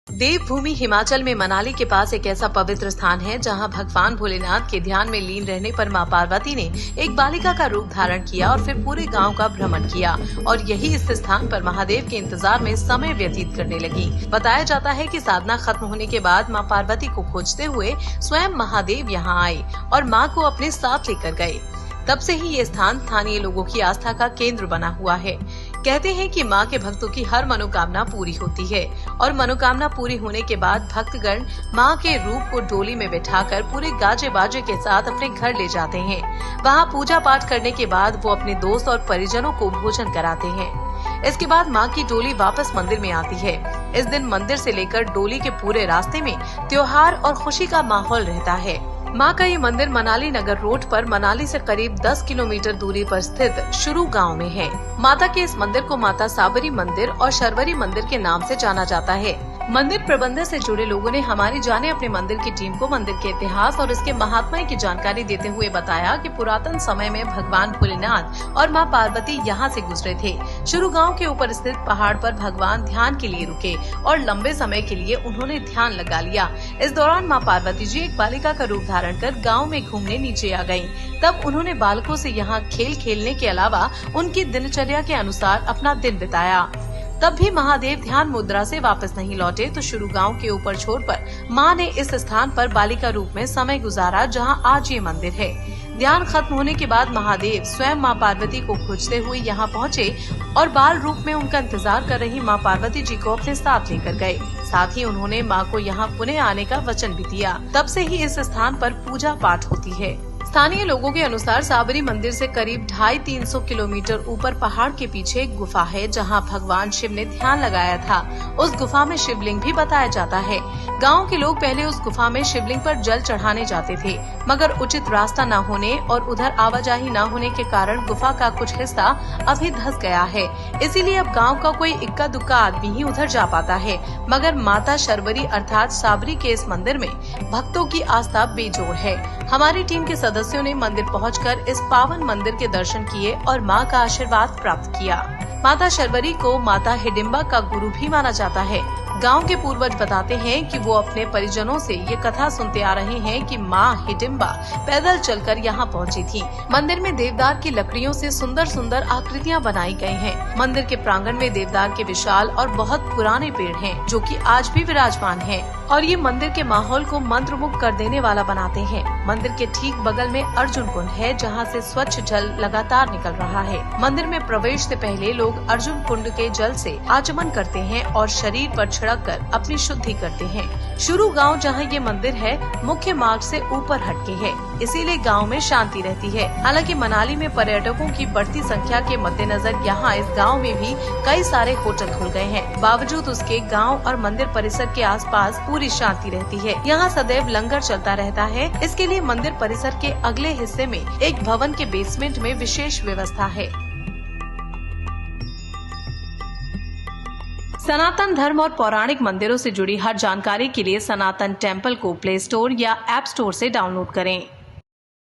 देवभूमि हिमाचल में मनाली के पास एक ऐसा पवित्र स्थान है जहां भगवान भोलेनाथ के ध्यान में लीन रहने पर मां पार्वती ने एक बालिका का रूप धारण किया और फिर पूरे गांव का भ्रमण किया और यही इस स्थान पर महादेव के इंतजार में समय व्यतीत करने लगी। बताया जाता है कि साधना खत्म होने के बाद मां पार्वती को खोजते हुए स्वयं महादेव यहां आए और मां को अपने साथ लेकर गए। तब से ही ये स्थान स्थानीय लोगों की आस्था का केंद्र बना हुआ है। कहते हैं कि मां के भक्तों की हर मनोकामना पूरी होती है और मनोकामना पूरी होने के बाद भक्तगण मां के रूप को डोली में बिठाकर पूरे गाजे बाजे के साथ अपने घर ले जाते हैं। वहां पूजा पाठ करने के बाद वो अपने दोस्त और परिजनों को भोजन कराते हैं। इसके बाद मां की डोली वापस मंदिर में आती है। इस दिन मंदिर से लेकर डोली के पूरे रास्ते में त्योहार और खुशी का माहौल रहता है। मां का ये मंदिर मनाली नगर रोड पर मनाली से करीब 10 किलोमीटर दूरी पर स्थित शुरू गांव में है। माता के इस मंदिर को माता साबरी मंदिर और शर्वरी मंदिर के नाम से जाना जाता है। मंदिर प्रबंधन से जुड़े लोगों ने हमारी जाने अपने मंदिर की टीम को मंदिर के इतिहास और इसके महात्म्य की जानकारी देते हुए बताया कि पुरातन समय में भगवान भोलेनाथ और मां पार्वती यहां से गुजरे थे। शुरू गांव के ऊपर स्थित पहाड़ पर भगवान ध्यान के लिए रुके और लंबे समय के लिए उन्होंने ध्यान लगा लिया। इस दौरान मां पार्वती जी एक बालिका का रूप धारण कर गाँव में घूमने नीचे आ गयी। तब उन्होंने बालकों से यहाँ खेल खेलने के अलावा उनकी दिनचर्या के अनुसार अपना दिन बिताया। तब भी महादेव ध्यान मुद्रा से वापस नहीं लौटे तो शुरू गांव के ऊपर छोर पर मां ने इस स्थान पर बालिका रूप में समय गुजारा जहां आज ये मंदिर है। ध्यान खत्म होने के बाद महादेव स्वयं मां पार्वती को खोजते हुए यहां पहुंचे और बाल रूप में उनका इंतजार कर रही मां पार्वती जी को अपने साथ लेकर गए। साथ ही उन्होंने मां को यहां पुनः आने का वचन भी दिया। तब से ही इस स्थान पर पूजा पाठ होती है। स्थानीय लोगों के अनुसार साबरी मंदिर से करीब 250-300 किलोमीटर ऊपर पहाड़ के पीछे एक गुफा है जहां भगवान शिव ने ध्यान लगाया था। उस गुफा में शिवलिंग भी बताया जाता है। गांव के लोग पहले उस गुफा में शिवलिंग पर जल चढ़ाने जाते थे, मगर उचित रास्ता न होने और उधर आवाजाही न होने के कारण गुफा का कुछ हिस्सा अभी धंस गया है। इसीलिए अब गाँव का कोई इक्का दुक्का आदमी ही उधर जा पाता है, मगर माता शर्वरी अर्थात साबरी के इस मंदिर में भक्तों की आस्था बेजोड़ है। हमारी टीम के सदस्यों ने मंदिर पहुंचकर इस पावन मंदिर के दर्शन किए और मां का आशीर्वाद प्राप्त किया। माता शर्वरी को माता हिडिंबा का गुरु भी माना जाता है। गांव के पूर्वज बताते हैं कि वो अपने परिजनों से ये कथा सुनते आ रहे हैं कि मां हिडिंबा पैदल चलकर यहाँ पहुंची थी। मंदिर में देवदार की लकड़ियों से सुंदर सुंदर आकृतियां बनाई गई हैं। मंदिर के प्रांगण में देवदार के विशाल और बहुत पुराने पेड़ हैं, जो कि आज भी विराजमान हैं और ये मंदिर के माहौल को मंत्रमुग्ध कर देने वाला बनाते हैं। मंदिर के ठीक बगल में अर्जुन कुंड है, जहाँ से स्वच्छ जल लगातार निकल रहा है। मंदिर में प्रवेश से पहले लोग अर्जुन कुंड के जल से आचमन करते हैं और शरीर पर छिड़क कर अपनी शुद्धि करते हैं। शुरू गांव जहां ये मंदिर है मुख्य मार्ग से ऊपर हटके है, इसीलिए गांव में शांति रहती है। हालांकि मनाली में पर्यटकों की बढ़ती संख्या के मद्देनजर यहाँ इस गांव में भी कई सारे होटल खुल गए हैं। बावजूद उसके गांव और मंदिर परिसर के आसपास पूरी शांति रहती है। यहाँ सदैव लंगर चलता रहता है। इसके लिए मंदिर परिसर के अगले हिस्से में एक भवन के बेसमेंट में विशेष व्यवस्था है। सनातन धर्म और पौराणिक मंदिरों से जुड़ी हर जानकारी के लिए सनातन टेम्पल को प्ले स्टोर या ऐप स्टोर से डाउनलोड करें।